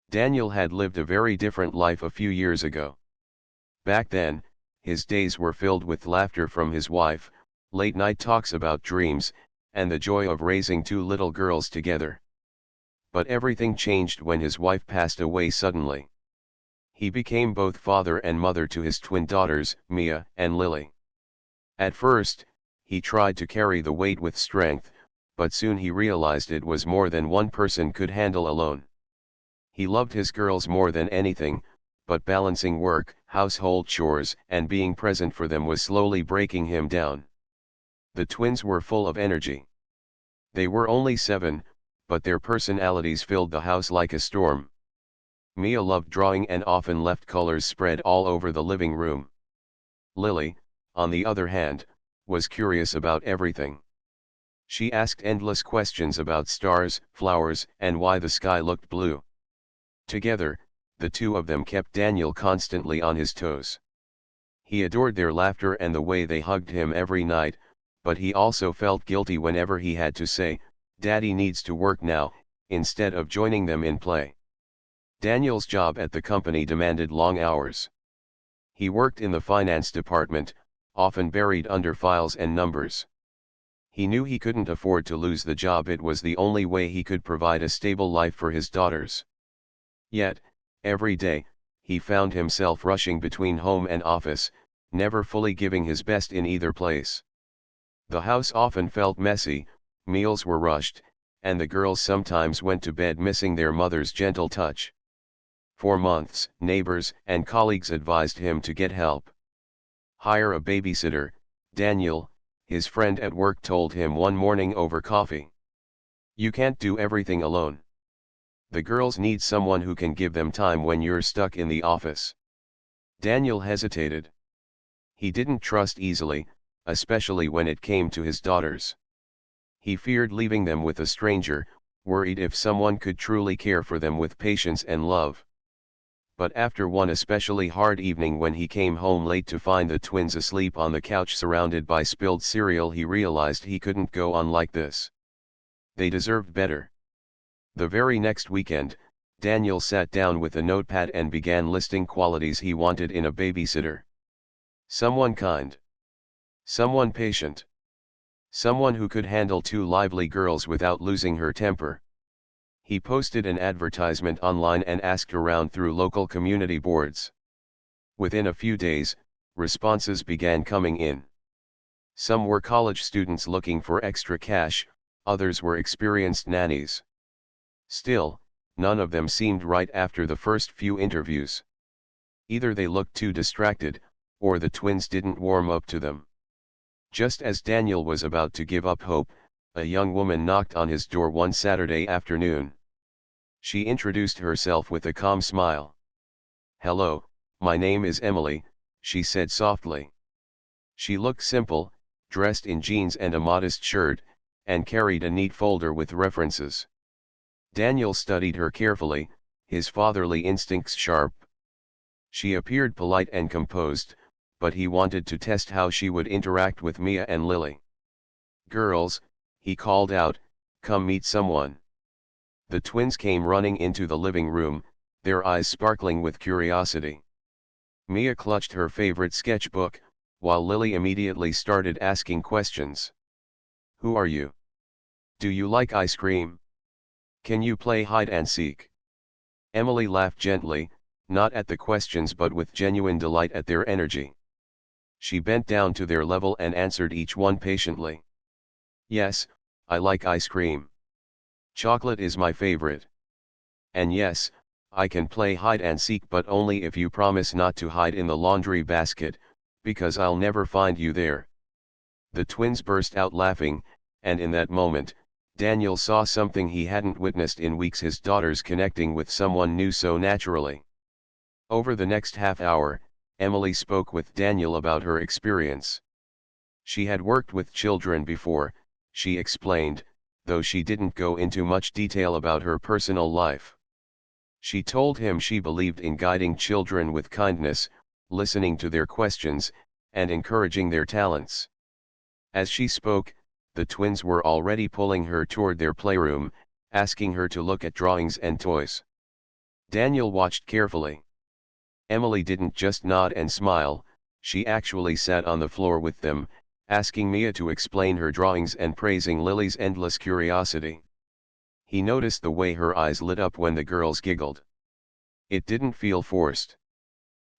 Daniel had lived a very different life a few years ago. Back then, his days were filled with laughter from his wife, late-night talks about dreams, and the joy of raising two little girls together. But everything changed when his wife passed away suddenly. He became both father and mother to his twin daughters, Mia and Lily. At first, he tried to carry the weight with strength, but soon he realized it was more than one person could handle alone. He loved his girls more than anything, but balancing work, household chores, and being present for them was slowly breaking him down. The twins were full of energy. They were only 7, but their personalities filled the house like a storm. Mia loved drawing and often left colors spread all over the living room. Lily, on the other hand, was curious about everything. She asked endless questions about stars, flowers, and why the sky looked blue. Together, the two of them kept Daniel constantly on his toes. He adored their laughter and the way they hugged him every night, but he also felt guilty whenever he had to say, "Daddy needs to work now," instead of joining them in play. Daniel's job at the company demanded long hours. He worked in the finance department, often buried under files and numbers. He knew he couldn't afford to lose the job. It was the only way he could provide a stable life for his daughters. Yet, every day, he found himself rushing between home and office, never fully giving his best in either place. The house often felt messy, meals were rushed, and the girls sometimes went to bed missing their mother's gentle touch. For months, neighbors and colleagues advised him to get help. Hire a babysitter, Daniel, his friend at work, told him one morning over coffee. You can't do everything alone. The girls need someone who can give them time when you're stuck in the office. Daniel hesitated. He didn't trust easily, especially when it came to his daughters. He feared leaving them with a stranger, worried if someone could truly care for them with patience and love. But after one especially hard evening when he came home late to find the twins asleep on the couch surrounded by spilled cereal, he realized he couldn't go on like this. They deserved better. The very next weekend, Daniel sat down with a notepad and began listing qualities he wanted in a babysitter. Someone kind. Someone patient. Someone who could handle two lively girls without losing her temper. He posted an advertisement online and asked around through local community boards. Within a few days, responses began coming in. Some were college students looking for extra cash, others were experienced nannies. Still, none of them seemed right after the first few interviews. Either they looked too distracted, or the twins didn't warm up to them. Just as Daniel was about to give up hope, a young woman knocked on his door one Saturday afternoon. She introduced herself with a calm smile. "Hello, my name is Emily," she said softly. She looked simple, dressed in jeans and a modest shirt, and carried a neat folder with references. Daniel studied her carefully, his fatherly instincts sharp. She appeared polite and composed, but he wanted to test how she would interact with Mia and Lily. "Girls," he called out, "come meet someone." The twins came running into the living room, their eyes sparkling with curiosity. Mia clutched her favorite sketchbook, while Lily immediately started asking questions. "Who are you? Do you like ice cream? Can you play hide and seek?" Emily laughed gently, not at the questions but with genuine delight at their energy. She bent down to their level and answered each one patiently. "Yes, I like ice cream. Chocolate is my favorite. And yes, I can play hide and seek, but only if you promise not to hide in the laundry basket, because I'll never find you there." The twins burst out laughing, and in that moment, Daniel saw something he hadn't witnessed in weeks: his daughters connecting with someone new so naturally. Over the next half hour, Emily spoke with Daniel about her experience. She had worked with children before, she explained, though she didn't go into much detail about her personal life. She told him she believed in guiding children with kindness, listening to their questions, and encouraging their talents. As she spoke, the twins were already pulling her toward their playroom, asking her to look at drawings and toys. Daniel watched carefully. Emily didn't just nod and smile, she actually sat on the floor with them, asking Mia to explain her drawings and praising Lily's endless curiosity. He noticed the way her eyes lit up when the girls giggled. It didn't feel forced.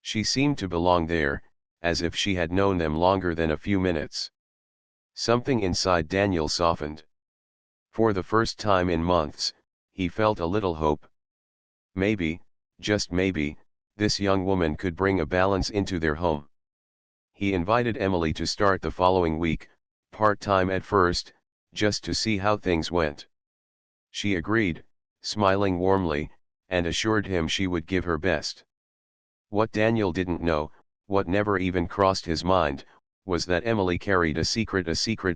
She seemed to belong there, as if she had known them longer than a few minutes. Something inside Daniel softened. For the first time in months, he felt a little hope. Maybe, just maybe, this young woman could bring a balance into their home. He invited Emily to start the following week, part-time at first, just to see how things went. She agreed, smiling warmly, and assured him she would give her best. What Daniel didn't know, what never even crossed his mind, was that Emily carried a secret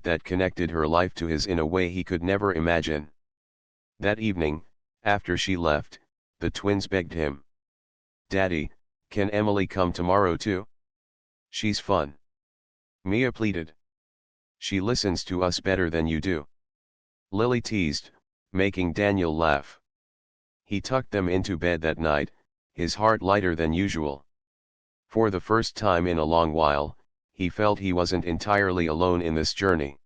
that connected her life to his in a way he could never imagine. That evening, after she left, the twins begged him. "Daddy, can Emily come tomorrow too? She's fun." Mia pleaded. "She listens to us better than you do." Lily teased, making Daniel laugh. He tucked them into bed that night, his heart lighter than usual. For the first time in a long while, he felt he wasn't entirely alone in this journey.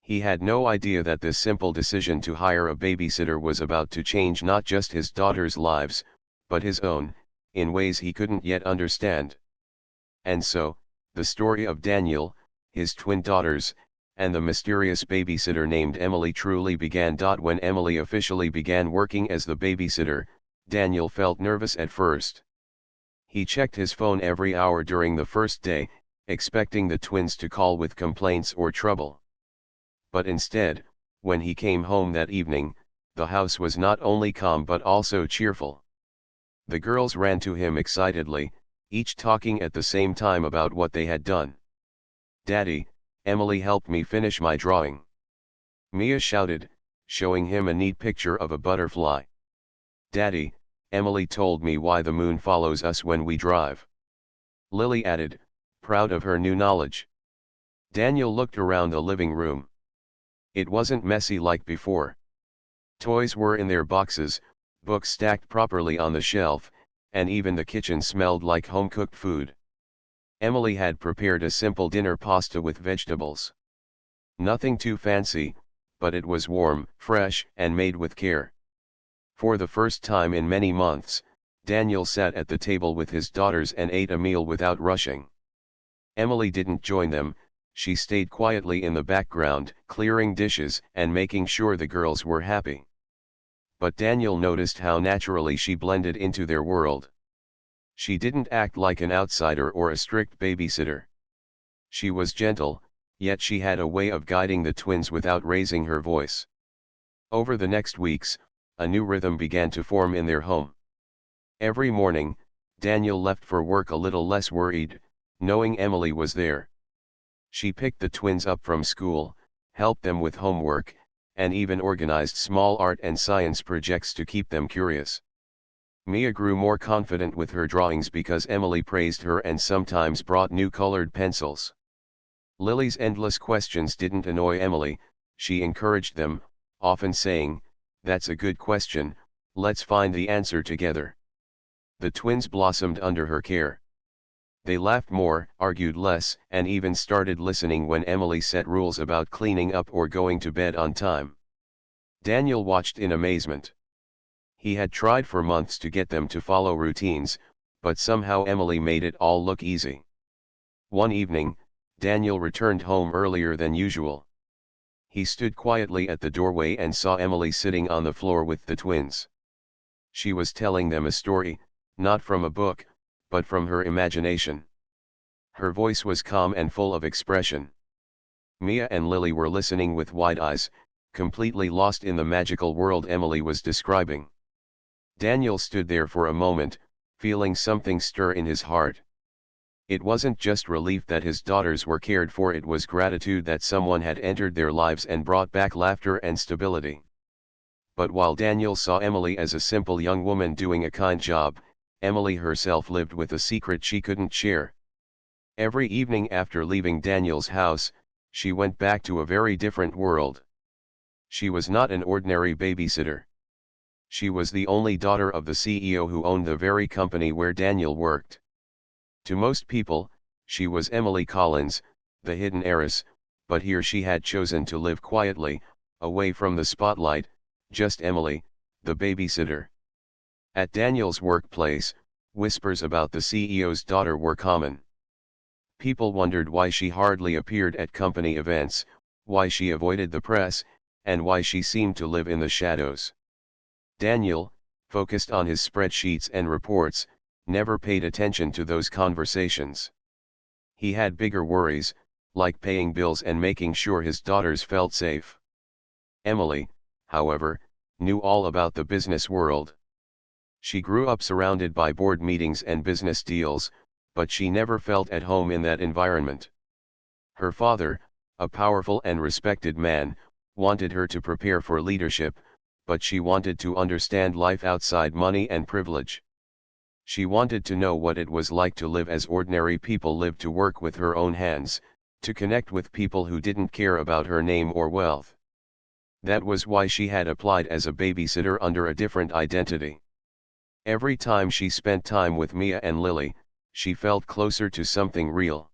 He had no idea that this simple decision to hire a babysitter was about to change not just his daughters' lives, but his own, in ways he couldn't yet understand. And so, the story of Daniel, his twin daughters, and the mysterious babysitter named Emily truly began. When Emily officially began working as the babysitter, Daniel felt nervous at first. He checked his phone every hour during the first day, expecting the twins to call with complaints or trouble. But instead, when he came home that evening, the house was not only calm but also cheerful. The girls ran to him excitedly, each talking at the same time about what they had done. "Daddy, Emily helped me finish my drawing," Mia shouted, showing him a neat picture of a butterfly. "Daddy, Emily told me why the moon follows us when we drive," Lily added, proud of her new knowledge. Daniel looked around the living room. It wasn't messy like before. Toys were in their boxes, books stacked properly on the shelf, and even the kitchen smelled like home-cooked food. Emily had prepared a simple dinner pasta with vegetables. Nothing too fancy, but it was warm, fresh, and made with care. For the first time in many months, Daniel sat at the table with his daughters and ate a meal without rushing. Emily didn't join them, she stayed quietly in the background, clearing dishes and making sure the girls were happy. But Daniel noticed how naturally she blended into their world. She didn't act like an outsider or a strict babysitter. She was gentle, yet she had a way of guiding the twins without raising her voice. Over the next weeks, a new rhythm began to form in their home. Every morning, Daniel left for work a little less worried, knowing Emily was there. She picked the twins up from school, helped them with homework, and even organized small art and science projects to keep them curious. Mia grew more confident with her drawings because Emily praised her and sometimes brought new colored pencils. Lily's endless questions didn't annoy Emily, she encouraged them, often saying, "That's a good question, let's find the answer together." The twins blossomed under her care. They laughed more, argued less, and even started listening when Emily set rules about cleaning up or going to bed on time. Daniel watched in amazement. He had tried for months to get them to follow routines, but somehow Emily made it all look easy. One evening, Daniel returned home earlier than usual. He stood quietly at the doorway and saw Emily sitting on the floor with the twins. She was telling them a story, not from a book, but from her imagination. Her voice was calm and full of expression. Mia and Lily were listening with wide eyes, completely lost in the magical world Emily was describing. Daniel stood there for a moment, feeling something stir in his heart. It wasn't just relief that his daughters were cared for, it was gratitude that someone had entered their lives and brought back laughter and stability. But while Daniel saw Emily as a simple young woman doing a kind job, Emily herself lived with a secret she couldn't share. Every evening after leaving Daniel's house, she went back to a very different world. She was not an ordinary babysitter. She was the only daughter of the CEO who owned the very company where Daniel worked. To most people, she was Emily Collins, the hidden heiress, but here she had chosen to live quietly, away from the spotlight, just Emily, the babysitter. At Daniel's workplace, whispers about the CEO's daughter were common. People wondered why she hardly appeared at company events, why she avoided the press, and why she seemed to live in the shadows. Daniel, focused on his spreadsheets and reports, never paid attention to those conversations. He had bigger worries, like paying bills and making sure his daughters felt safe. Emily, however, knew all about the business world. She grew up surrounded by board meetings and business deals, but she never felt at home in that environment. Her father, a powerful and respected man, wanted her to prepare for leadership, but she wanted to understand life outside money and privilege. She wanted to know what it was like to live as ordinary people live, to work with her own hands, to connect with people who didn't care about her name or wealth. That was why she had applied as a babysitter under a different identity. Every time she spent time with Mia and Lily, she felt closer to something real.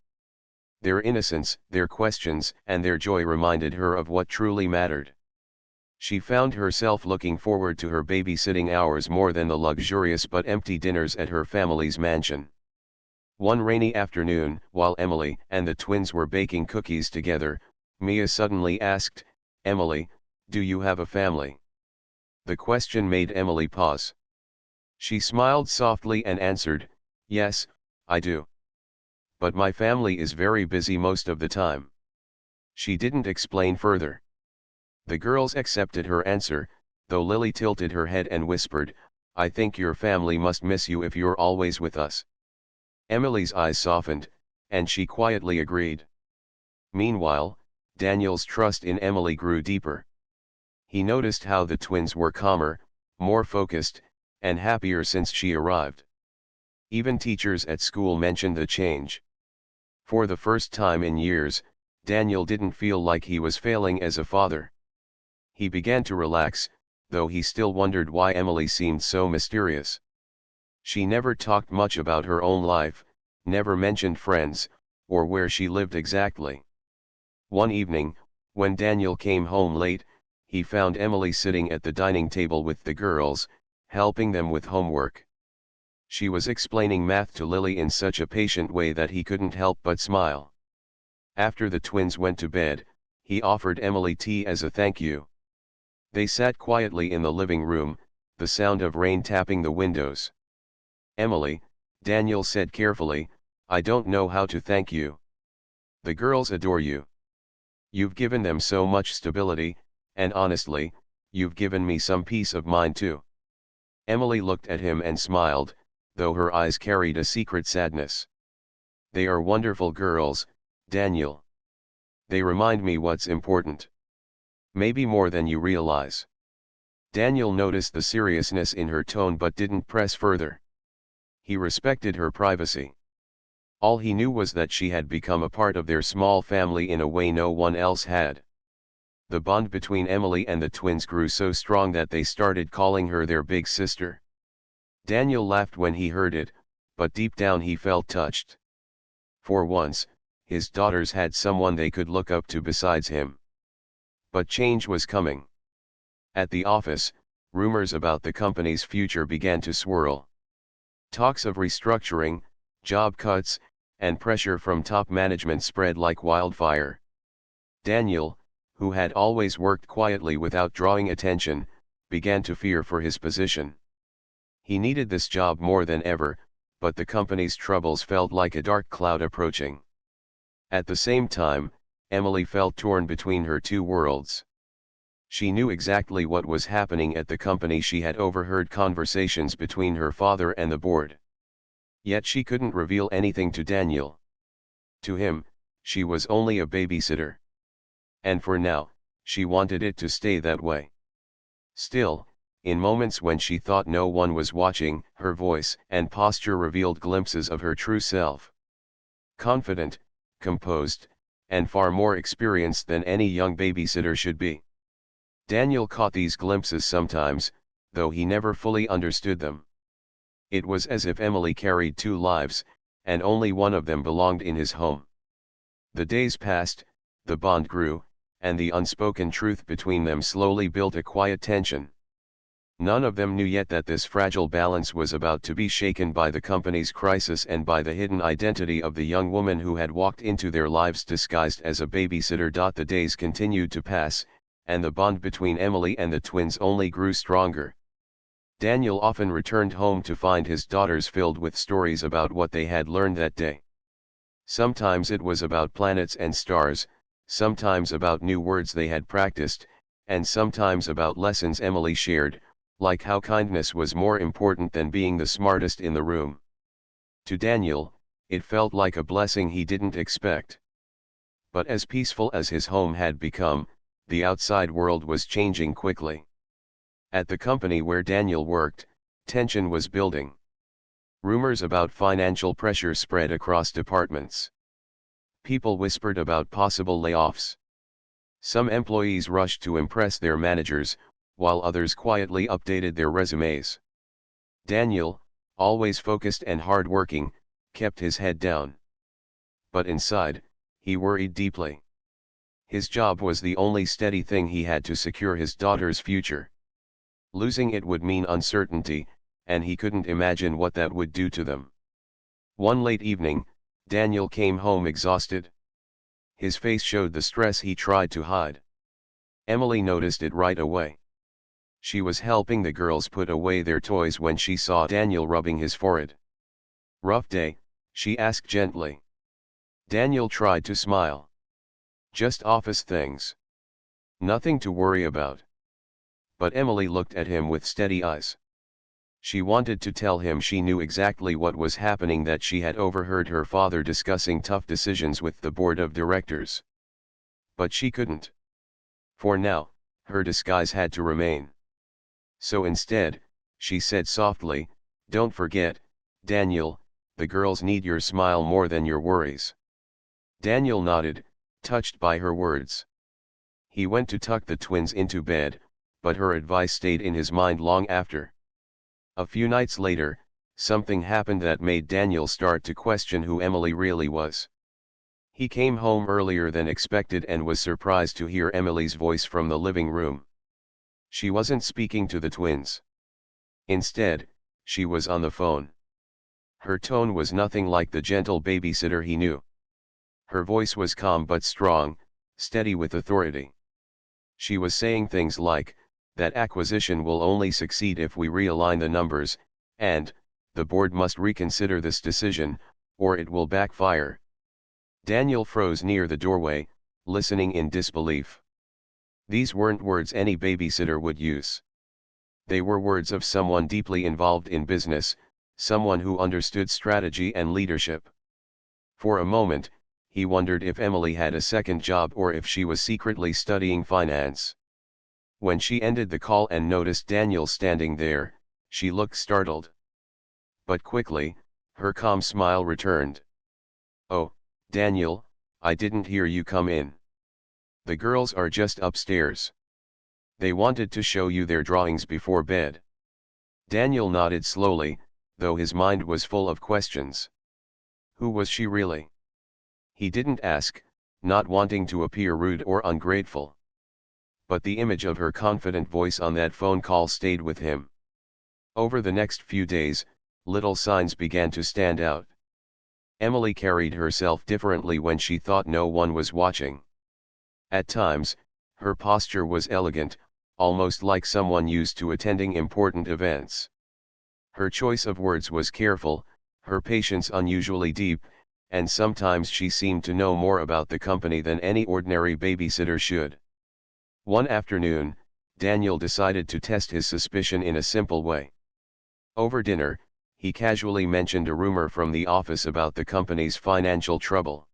Their innocence, their questions, and their joy reminded her of what truly mattered. She found herself looking forward to her babysitting hours more than the luxurious but empty dinners at her family's mansion. One rainy afternoon, while Emily and the twins were baking cookies together, Mia suddenly asked, "Emily, do you have a family?" The question made Emily pause. She smiled softly and answered, "Yes, I do. But my family is very busy most of the time." She didn't explain further. The girls accepted her answer, though Lily tilted her head and whispered, "I think your family must miss you if you're always with us." Emily's eyes softened, and she quietly agreed. Meanwhile, Daniel's trust in Emily grew deeper. He noticed how the twins were calmer, more focused, and happier since she arrived. Even teachers at school mentioned the change. For the first time in years, Daniel didn't feel like he was failing as a father. He began to relax, though he still wondered why Emily seemed so mysterious. She never talked much about her own life, never mentioned friends, or where she lived exactly. One evening, when Daniel came home late, he found Emily sitting at the dining table with the girls, helping them with homework. She was explaining math to Lily in such a patient way that he couldn't help but smile. After the twins went to bed, he offered Emily tea as a thank you. They sat quietly in the living room, the sound of rain tapping the windows. "Emily," Daniel said carefully, "I don't know how to thank you. The girls adore you. You've given them so much stability, and honestly, you've given me some peace of mind too." Emily looked at him and smiled, though her eyes carried a secret sadness. "They are wonderful girls, Daniel. They remind me what's important. Maybe more than you realize." Daniel noticed the seriousness in her tone but didn't press further. He respected her privacy. All he knew was that she had become a part of their small family in a way no one else had. The bond between Emily and the twins grew so strong that they started calling her their big sister. Daniel laughed when he heard it, but deep down he felt touched. For once, his daughters had someone they could look up to besides him. But change was coming. At the office, rumors about the company's future began to swirl. Talks of restructuring, job cuts, and pressure from top management spread like wildfire. Daniel, who had always worked quietly without drawing attention, began to fear for his position. He needed this job more than ever, but the company's troubles felt like a dark cloud approaching. At the same time, Emily felt torn between her two worlds. She knew exactly what was happening at the company. She had overheard conversations between her father and the board. Yet she couldn't reveal anything to Daniel. To him, she was only a babysitter. And for now, she wanted it to stay that way. Still, in moments when she thought no one was watching, her voice and posture revealed glimpses of her true self. Confident, composed, and far more experienced than any young babysitter should be. Daniel caught these glimpses sometimes, though he never fully understood them. It was as if Emily carried two lives, and only one of them belonged in his home. The days passed, the bond grew, and the unspoken truth between them slowly built a quiet tension. None of them knew yet that this fragile balance was about to be shaken by the company's crisis and by the hidden identity of the young woman who had walked into their lives disguised as a babysitter. The days continued to pass, and the bond between Emily and the twins only grew stronger. Daniel often returned home to find his daughters filled with stories about what they had learned that day. Sometimes it was about planets and stars, sometimes about new words they had practiced, and sometimes about lessons Emily shared, like how kindness was more important than being the smartest in the room. To Daniel, it felt like a blessing he didn't expect. But as peaceful as his home had become, the outside world was changing quickly. At the company where Daniel worked, tension was building. Rumors about financial pressure spread across departments. People whispered about possible layoffs. Some employees rushed to impress their managers, while others quietly updated their resumes. Daniel, always focused and hard-working, kept his head down. But inside, he worried deeply. His job was the only steady thing he had to secure his daughter's future. Losing it would mean uncertainty, and he couldn't imagine what that would do to them. One late evening, Daniel came home exhausted. His face showed the stress he tried to hide. Emily noticed it right away. She was helping the girls put away their toys when she saw Daniel rubbing his forehead. "Rough day?" she asked gently. Daniel tried to smile. "Just office things. Nothing to worry about." But Emily looked at him with steady eyes. She wanted to tell him she knew exactly what was happening, that she had overheard her father discussing tough decisions with the board of directors. But she couldn't. For now, her disguise had to remain. So instead, she said softly, "Don't forget, Daniel, the girls need your smile more than your worries." Daniel nodded, touched by her words. He went to tuck the twins into bed, but her advice stayed in his mind long after. A few nights later, something happened that made Daniel start to question who Emily really was. He came home earlier than expected and was surprised to hear Emily's voice from the living room. She wasn't speaking to the twins. Instead, she was on the phone. Her tone was nothing like the gentle babysitter he knew. Her voice was calm but strong, steady with authority. She was saying things like, "That acquisition will only succeed if we realign the numbers, and, the board must reconsider this decision, or it will backfire." Daniel froze near the doorway, listening in disbelief. These weren't words any babysitter would use. They were words of someone deeply involved in business, someone who understood strategy and leadership. For a moment, he wondered if Emily had a second job or if she was secretly studying finance. When she ended the call and noticed Daniel standing there, she looked startled. But quickly, her calm smile returned. "Oh, Daniel, I didn't hear you come in. The girls are just upstairs. They wanted to show you their drawings before bed." Daniel nodded slowly, though his mind was full of questions. Who was she really? He didn't ask, not wanting to appear rude or ungrateful. But the image of her confident voice on that phone call stayed with him. Over the next few days, little signs began to stand out. Emily carried herself differently when she thought no one was watching. At times, her posture was elegant, almost like someone used to attending important events. Her choice of words was careful, her patience unusually deep, and sometimes she seemed to know more about the company than any ordinary babysitter should. One afternoon, Daniel decided to test his suspicion in a simple way. Over dinner, he casually mentioned a rumor from the office about the company's financial trouble.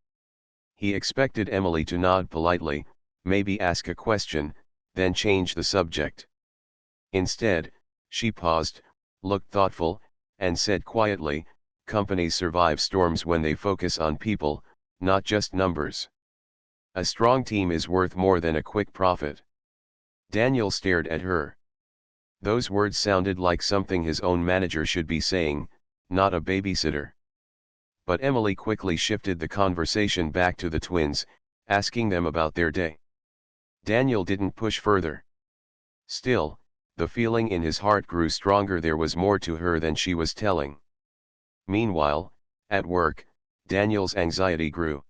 He expected Emily to nod politely, maybe ask a question, then change the subject. Instead, she paused, looked thoughtful, and said quietly, "Companies survive storms when they focus on people, not just numbers. A strong team is worth more than a quick profit." Daniel stared at her. Those words sounded like something his own manager should be saying, not a babysitter. But Emily quickly shifted the conversation back to the twins, asking them about their day. Daniel didn't push further. Still, the feeling in his heart grew stronger. There was more to her than she was telling. Meanwhile, at work, Daniel's anxiety grew.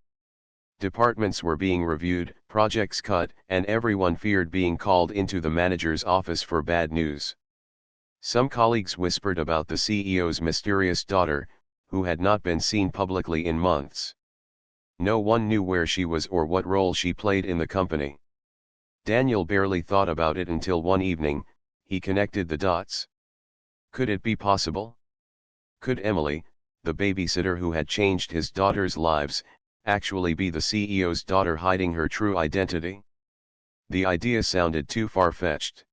Departments were being reviewed, projects cut, and everyone feared being called into the manager's office for bad news. Some colleagues whispered about the CEO's mysterious daughter, who had not been seen publicly in months. No one knew where she was or what role she played in the company. Daniel barely thought about it until one evening, he connected the dots. Could it be possible? Could Emily, the babysitter who had changed his daughter's lives, actually be the CEO's daughter hiding her true identity? The idea sounded too far-fetched.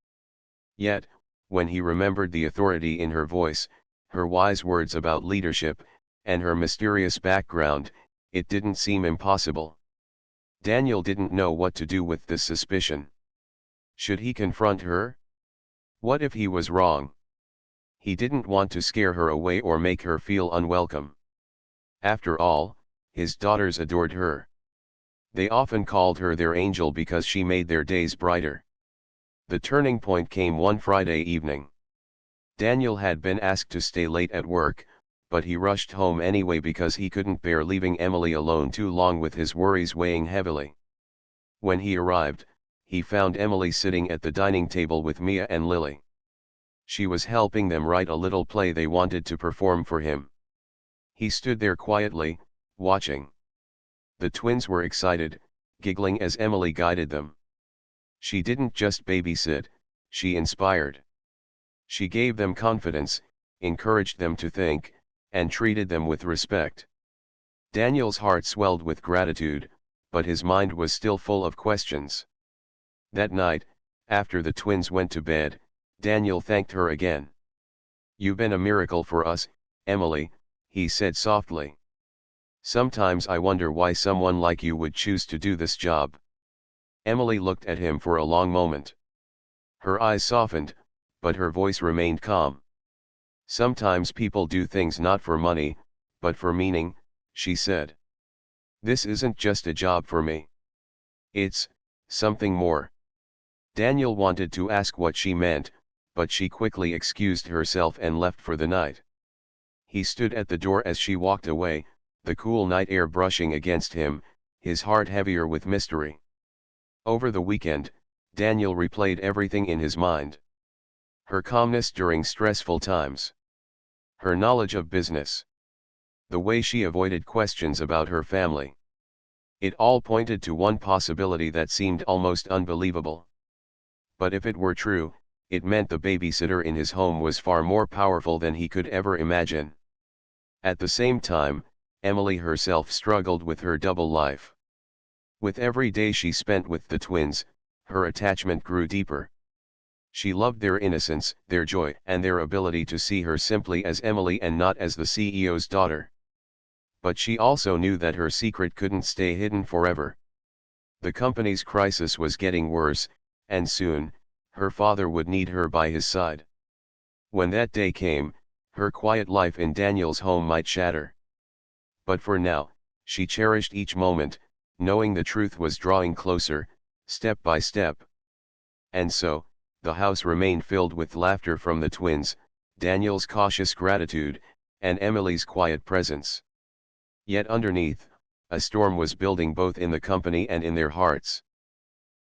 Yet, when he remembered the authority in her voice, her wise words about leadership, and her mysterious background, it didn't seem impossible. Daniel didn't know what to do with this suspicion. Should he confront her? What if he was wrong? He didn't want to scare her away or make her feel unwelcome. After all, his daughters adored her. They often called her their angel because she made their days brighter. The turning point came one Friday evening. Daniel had been asked to stay late at work, but he rushed home anyway because he couldn't bear leaving Emily alone too long with his worries weighing heavily. When he arrived, he found Emily sitting at the dining table with Mia and Lily. She was helping them write a little play they wanted to perform for him. He stood there quietly, watching. The twins were excited, giggling as Emily guided them. She didn't just babysit, she inspired. She gave them confidence, encouraged them to think, and treated them with respect. Daniel's heart swelled with gratitude, but his mind was still full of questions. That night, after the twins went to bed, Daniel thanked her again. "You've been a miracle for us, Emily," he said softly. "Sometimes I wonder why someone like you would choose to do this job." Emily looked at him for a long moment. Her eyes softened, but her voice remained calm. "Sometimes people do things not for money, but for meaning," she said. "This isn't just a job for me. It's something more." Daniel wanted to ask what she meant, but she quickly excused herself and left for the night. He stood at the door as she walked away, the cool night air brushing against him, his heart heavier with mystery. Over the weekend, Daniel replayed everything in his mind. Her calmness during stressful times. Her knowledge of business. The way she avoided questions about her family. It all pointed to one possibility that seemed almost unbelievable. But if it were true, it meant the babysitter in his home was far more powerful than he could ever imagine. At the same time, Emily herself struggled with her double life. With every day she spent with the twins, her attachment grew deeper. She loved their innocence, their joy, and their ability to see her simply as Emily and not as the CEO's daughter. But she also knew that her secret couldn't stay hidden forever. The company's crisis was getting worse, and soon, her father would need her by his side. When that day came, her quiet life in Daniel's home might shatter. But for now, she cherished each moment, knowing the truth was drawing closer, step by step. And so, the house remained filled with laughter from the twins, Daniel's cautious gratitude, and Emily's quiet presence. Yet underneath, a storm was building both in the company and in their hearts.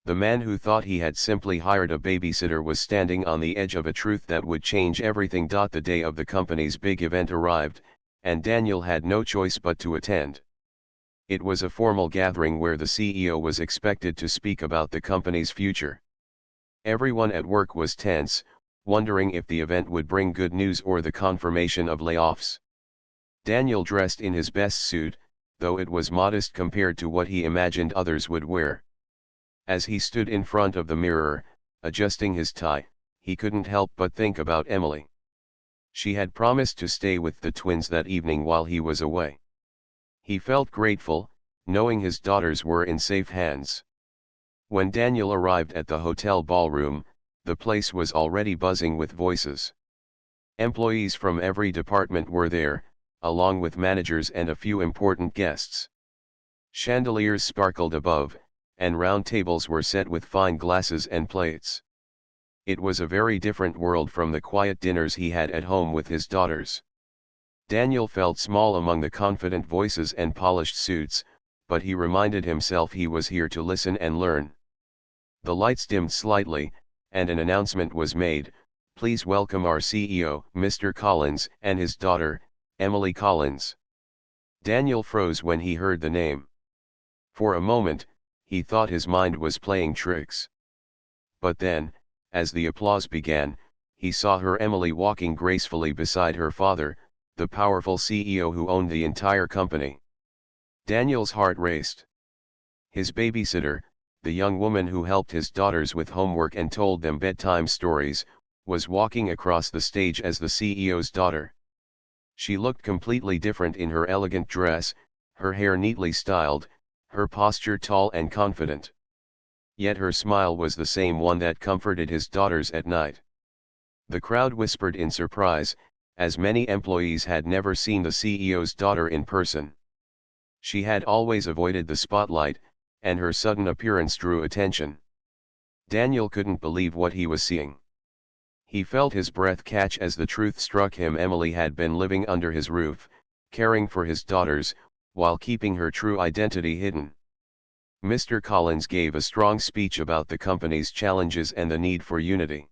The man who thought he had simply hired a babysitter was standing on the edge of a truth that would change everything. The day of the company's big event arrived, and Daniel had no choice but to attend. It was a formal gathering where the CEO was expected to speak about the company's future. Everyone at work was tense, wondering if the event would bring good news or the confirmation of layoffs. Daniel dressed in his best suit, though it was modest compared to what he imagined others would wear. As he stood in front of the mirror, adjusting his tie, he couldn't help but think about Emily. She had promised to stay with the twins that evening while he was away. He felt grateful, knowing his daughters were in safe hands. When Daniel arrived at the hotel ballroom, the place was already buzzing with voices. Employees from every department were there, along with managers and a few important guests. Chandeliers sparkled above, and round tables were set with fine glasses and plates. It was a very different world from the quiet dinners he had at home with his daughters. Daniel felt small among the confident voices and polished suits, but he reminded himself he was here to listen and learn. The lights dimmed slightly, and an announcement was made: "Please welcome our CEO, Mr. Collins, and his daughter, Emily Collins." Daniel froze when he heard the name. For a moment, he thought his mind was playing tricks. But then, as the applause began, he saw her Emily walking gracefully beside her father, the powerful CEO who owned the entire company. Daniel's heart raced. His babysitter, the young woman who helped his daughters with homework and told them bedtime stories, was walking across the stage as the CEO's daughter. She looked completely different in her elegant dress, her hair neatly styled, her posture tall and confident. Yet her smile was the same one that comforted his daughters at night. The crowd whispered in surprise, as many employees had never seen the CEO's daughter in person. She had always avoided the spotlight, and her sudden appearance drew attention. Daniel couldn't believe what he was seeing. He felt his breath catch as the truth struck him: Emily had been living under his roof, caring for his daughters, while keeping her true identity hidden. Mr. Collins gave a strong speech about the company's challenges and the need for unity.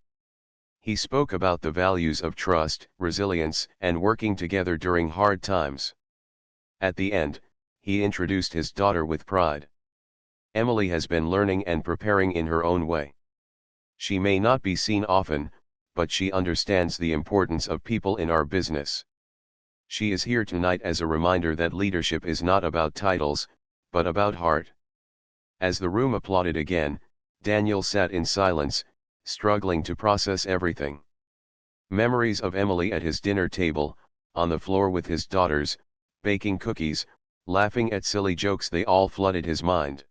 He spoke about the values of trust, resilience, and working together during hard times. At the end, he introduced his daughter with pride. Emily has been learning and preparing in her own way. She may not be seen often, but she understands the importance of people in our business. She is here tonight as a reminder that leadership is not about titles, but about heart. As the room applauded again, Daniel sat in silence, struggling to process everything. Memories of Emily at his dinner table, on the floor with his daughters, baking cookies, laughing at silly jokes, they all flooded his mind.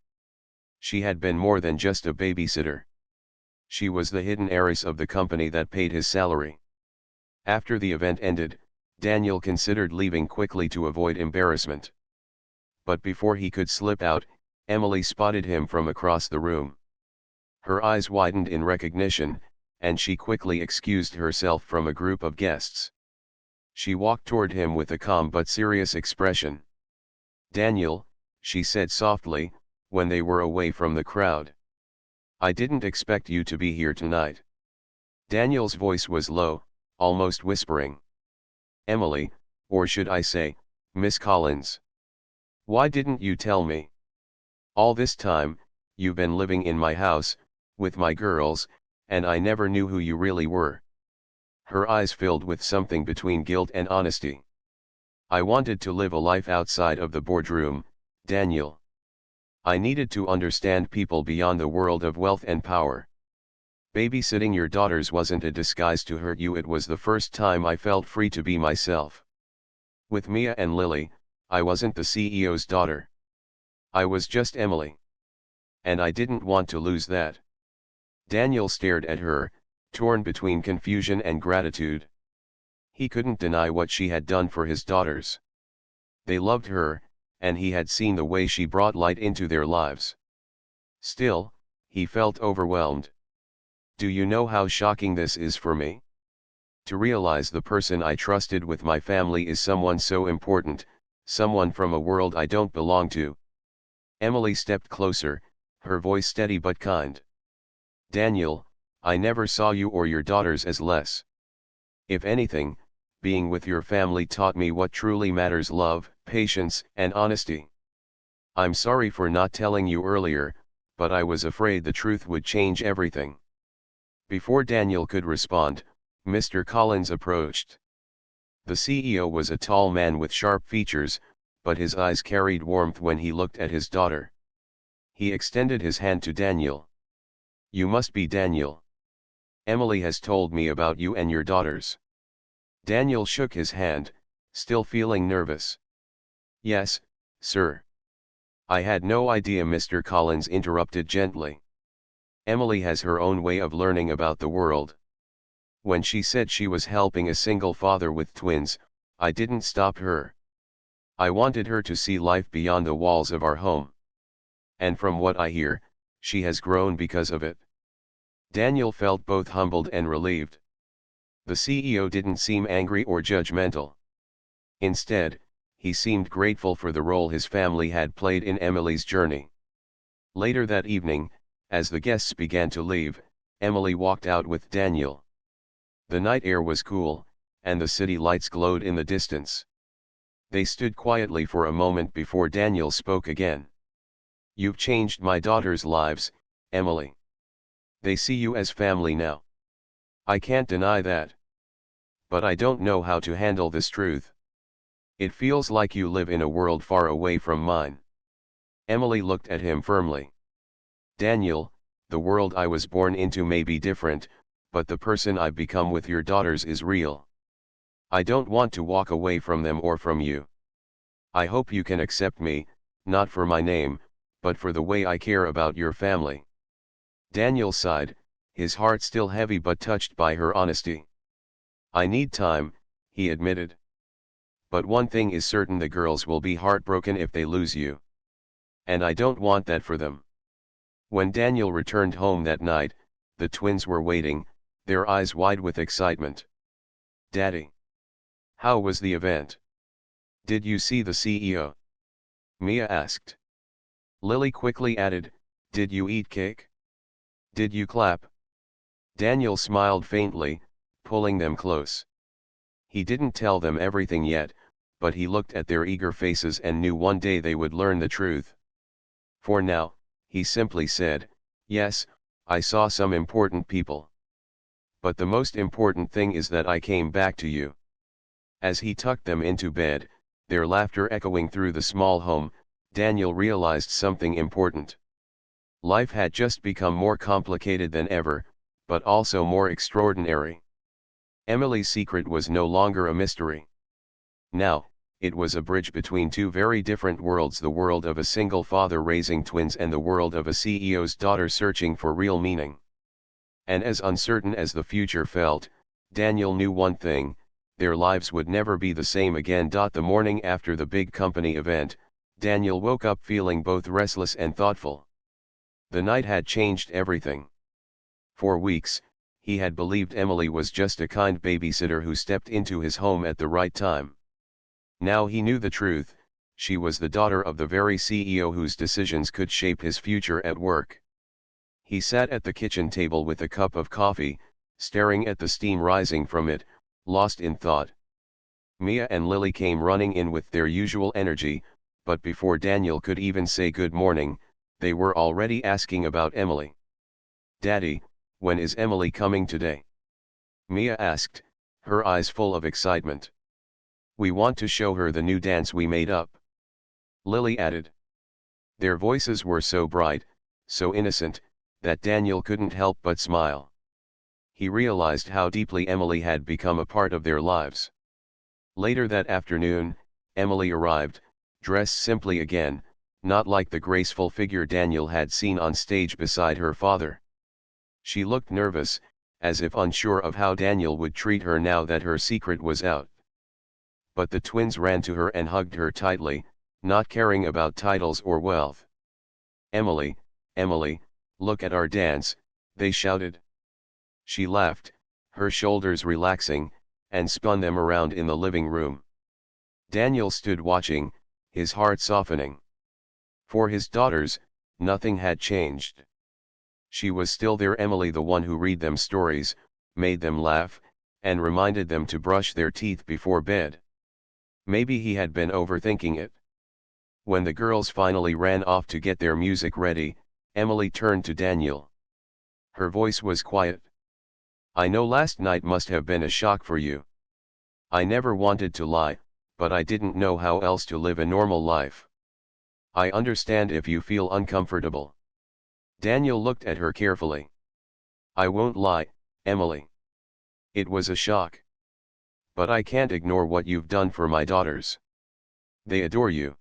She had been more than just a babysitter. She was the hidden heiress of the company that paid his salary. After the event ended, Daniel considered leaving quickly to avoid embarrassment. But before he could slip out, Emily spotted him from across the room. Her eyes widened in recognition, and she quickly excused herself from a group of guests. She walked toward him with a calm but serious expression. "Daniel," she said softly, when they were away from the crowd. "I didn't expect you to be here tonight." Daniel's voice was low, almost whispering. "Emily, or should I say, Miss Collins. Why didn't you tell me? All this time, you've been living in my house, with my girls, and I never knew who you really were." Her eyes filled with something between guilt and honesty. "I wanted to live a life outside of the boardroom, Daniel. I needed to understand people beyond the world of wealth and power. Babysitting your daughters wasn't a disguise to hurt you, it was the first time I felt free to be myself. With Mia and Lily, I wasn't the CEO's daughter. I was just Emily. And I didn't want to lose that." Daniel stared at her, torn between confusion and gratitude. He couldn't deny what she had done for his daughters. They loved her, and he had seen the way she brought light into their lives. Still, he felt overwhelmed. "Do you know how shocking this is for me? To realize the person I trusted with my family is someone so important, someone from a world I don't belong to." Emily stepped closer, her voice steady but kind. "Daniel, I never saw you or your daughters as less. If anything, being with your family taught me what truly matters: love, patience, and honesty. I'm sorry for not telling you earlier, but I was afraid the truth would change everything." Before Daniel could respond, Mr. Collins approached. The CEO was a tall man with sharp features, but his eyes carried warmth when he looked at his daughter. He extended his hand to Daniel. "You must be Daniel. Emily has told me about you and your daughters." Daniel shook his hand, still feeling nervous. "Yes, sir." "I had no idea," Mr. Collins interrupted gently. Emily has her own way of learning about the world. When she said she was helping a single father with twins, I didn't stop her. I wanted her to see life beyond the walls of our home. And from what I hear, she has grown because of it. Daniel felt both humbled and relieved. The CEO didn't seem angry or judgmental. Instead, he seemed grateful for the role his family had played in Emily's journey. Later that evening, as the guests began to leave, Emily walked out with Daniel. The night air was cool, and the city lights glowed in the distance. They stood quietly for a moment before Daniel spoke again. "You've changed my daughters' lives, Emily. They see you as family now. I can't deny that. But I don't know how to handle this truth. It feels like you live in a world far away from mine." Emily looked at him firmly. "Daniel, the world I was born into may be different, but the person I've become with your daughters is real. I don't want to walk away from them or from you. I hope you can accept me, not for my name, but for the way I care about your family." Daniel sighed, his heart still heavy but touched by her honesty. "I need time," he admitted. "But one thing is certain, the girls will be heartbroken if they lose you. And I don't want that for them." When Daniel returned home that night, the twins were waiting, their eyes wide with excitement. "Daddy, how was the event? Did you see the CEO?" Mia asked. Lily quickly added, "Did you eat cake? Did you clap?" Daniel smiled faintly, pulling them close. He didn't tell them everything yet, but he looked at their eager faces and knew one day they would learn the truth. For now, he simply said, "Yes, I saw some important people. But the most important thing is that I came back to you." As he tucked them into bed, their laughter echoing through the small home, Daniel realized something important. Life had just become more complicated than ever, but also more extraordinary. Emily's secret was no longer a mystery. Now, it was a bridge between two very different worlds: the world of a single father raising twins and the world of a CEO's daughter searching for real meaning. And as uncertain as the future felt, Daniel knew one thing: their lives would never be the same again. The morning after the big company event, Daniel woke up feeling both restless and thoughtful. The night had changed everything. For weeks, he had believed Emily was just a kind babysitter who stepped into his home at the right time. Now he knew the truth: she was the daughter of the very CEO whose decisions could shape his future at work. He sat at the kitchen table with a cup of coffee, staring at the steam rising from it, lost in thought. Mia and Lily came running in with their usual energy, but before Daniel could even say good morning, they were already asking about Emily. "Daddy, when is Emily coming today?" Mia asked, her eyes full of excitement. "We want to show her the new dance we made up," Lily added. Their voices were so bright, so innocent, that Daniel couldn't help but smile. He realized how deeply Emily had become a part of their lives. Later that afternoon, Emily arrived, dressed simply again, not like the graceful figure Daniel had seen on stage beside her father. She looked nervous, as if unsure of how Daniel would treat her now that her secret was out. But the twins ran to her and hugged her tightly, not caring about titles or wealth. "Emily, Emily, look at our dance," they shouted. She laughed, her shoulders relaxing, and spun them around in the living room. Daniel stood watching, his heart softening. For his daughters, nothing had changed. She was still their Emily, the one who read them stories, made them laugh, and reminded them to brush their teeth before bed. Maybe he had been overthinking it. When the girls finally ran off to get their music ready, Emily turned to Daniel. Her voice was quiet. "I know last night must have been a shock for you. I never wanted to lie, but I didn't know how else to live a normal life. I understand if you feel uncomfortable." Daniel looked at her carefully. "I won't lie, Emily. It was a shock. But I can't ignore what you've done for my daughters. They adore you.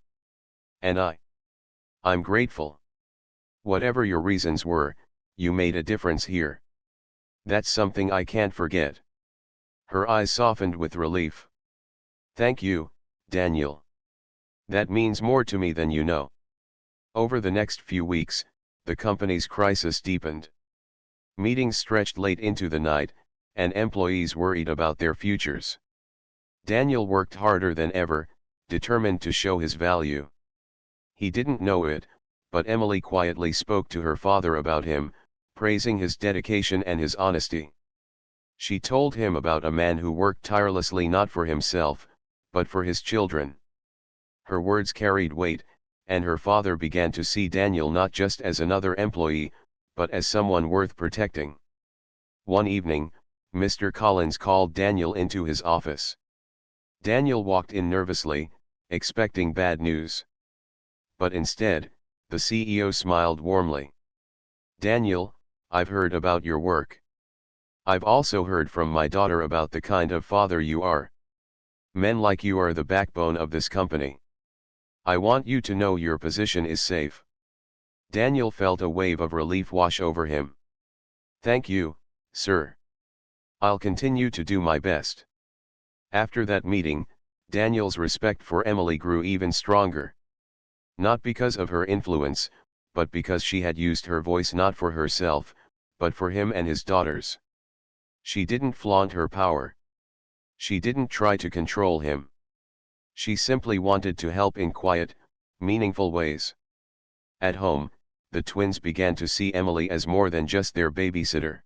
And I'm grateful. Whatever your reasons were, you made a difference here. That's something I can't forget. Her eyes softened with relief. Thank you, Daniel. That means more to me than you know. Over the next few weeks, the company's crisis deepened. Meetings stretched late into the night, and employees worried about their futures. Daniel worked harder than ever, determined to show his value. He didn't know it, but Emily quietly spoke to her father about him, praising his dedication and his honesty. She told him about a man who worked tirelessly not for himself, but for his children. Her words carried weight, and her father began to see Daniel not just as another employee, but as someone worth protecting. One evening, Mr. Collins called Daniel into his office. Daniel walked in nervously, expecting bad news. But instead, the CEO smiled warmly. Daniel, I've heard about your work. I've also heard from my daughter about the kind of father you are. Men like you are the backbone of this company. I want you to know your position is safe. Daniel felt a wave of relief wash over him. Thank you, sir. I'll continue to do my best. After that meeting, Daniel's respect for Emily grew even stronger. Not because of her influence, but because she had used her voice not for herself, but for him and his daughters. She didn't flaunt her power. She didn't try to control him. She simply wanted to help in quiet, meaningful ways. At home, the twins began to see Emily as more than just their babysitter.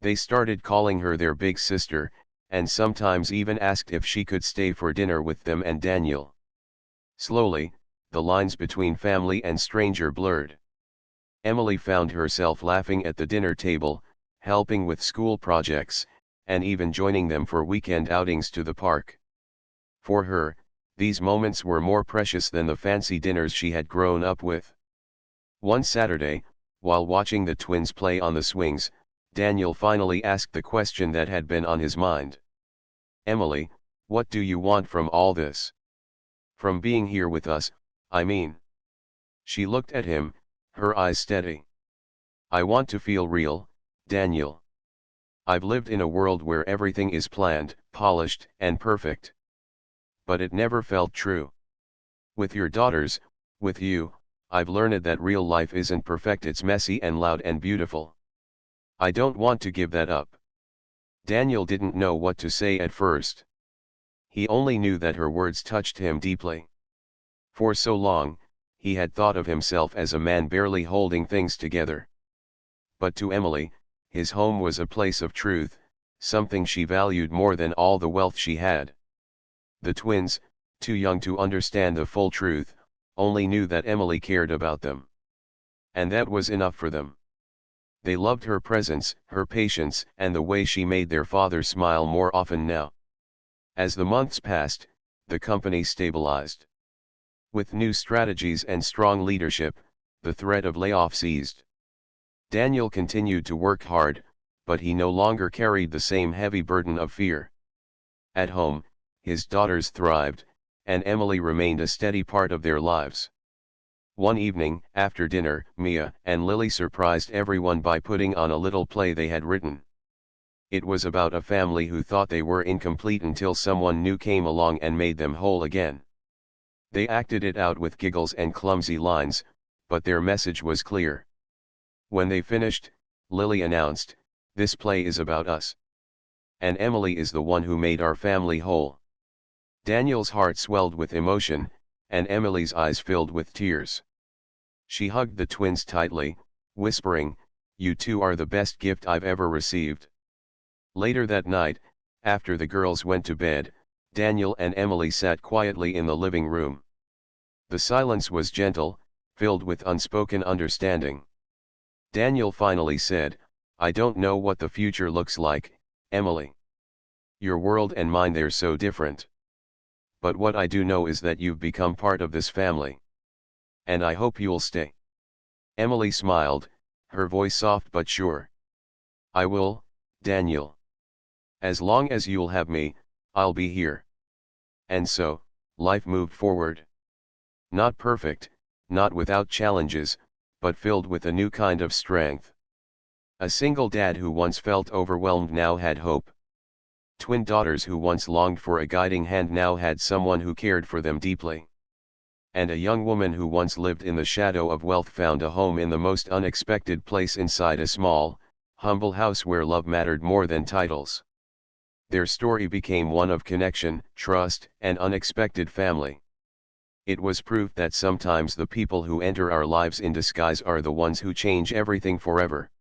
They started calling her their big sister, and sometimes even asked if she could stay for dinner with them and Daniel. Slowly, the lines between family and stranger blurred. Emily found herself laughing at the dinner table, helping with school projects, and even joining them for weekend outings to the park. For her, these moments were more precious than the fancy dinners she had grown up with. One Saturday, while watching the twins play on the swings, Daniel finally asked the question that had been on his mind. Emily, what do you want from all this? From being here with us, I mean. She looked at him, her eyes steady. I want to feel real, Daniel. I've lived in a world where everything is planned, polished, and perfect. But it never felt true. With your daughters, with you, I've learned that real life isn't perfect, it's messy and loud and beautiful. I don't want to give that up. Daniel didn't know what to say at first. He only knew that her words touched him deeply. For so long, he had thought of himself as a man barely holding things together. But to Emily, his home was a place of truth, something she valued more than all the wealth she had. The twins, too young to understand the full truth, only knew that Emily cared about them. And that was enough for them. They loved her presence, her patience, and the way she made their father smile more often now. As the months passed, the company stabilized. With new strategies and strong leadership, the threat of layoffs eased. Daniel continued to work hard, but he no longer carried the same heavy burden of fear. At home, his daughters thrived, and Emily remained a steady part of their lives. One evening, after dinner, Mia and Lily surprised everyone by putting on a little play they had written. It was about a family who thought they were incomplete until someone new came along and made them whole again. They acted it out with giggles and clumsy lines, but their message was clear. When they finished, Lily announced, "This play is about us. And Emily is the one who made our family whole." Daniel's heart swelled with emotion, and Emily's eyes filled with tears. She hugged the twins tightly, whispering, "You two are the best gift I've ever received." Later that night, after the girls went to bed, Daniel and Emily sat quietly in the living room. The silence was gentle, filled with unspoken understanding. Daniel finally said, "I don't know what the future looks like, Emily. Your world and mine, they're so different. But what I do know is that you've become part of this family. And I hope you'll stay." Emily smiled, her voice soft but sure. "I will, Daniel. As long as you'll have me, I'll be here." And so, life moved forward. Not perfect, not without challenges, but filled with a new kind of strength. A single dad who once felt overwhelmed now had hope. Twin daughters who once longed for a guiding hand now had someone who cared for them deeply. And a young woman who once lived in the shadow of wealth found a home in the most unexpected place inside a small, humble house where love mattered more than titles. Their story became one of connection, trust, and unexpected family. It was proof that sometimes the people who enter our lives in disguise are the ones who change everything forever.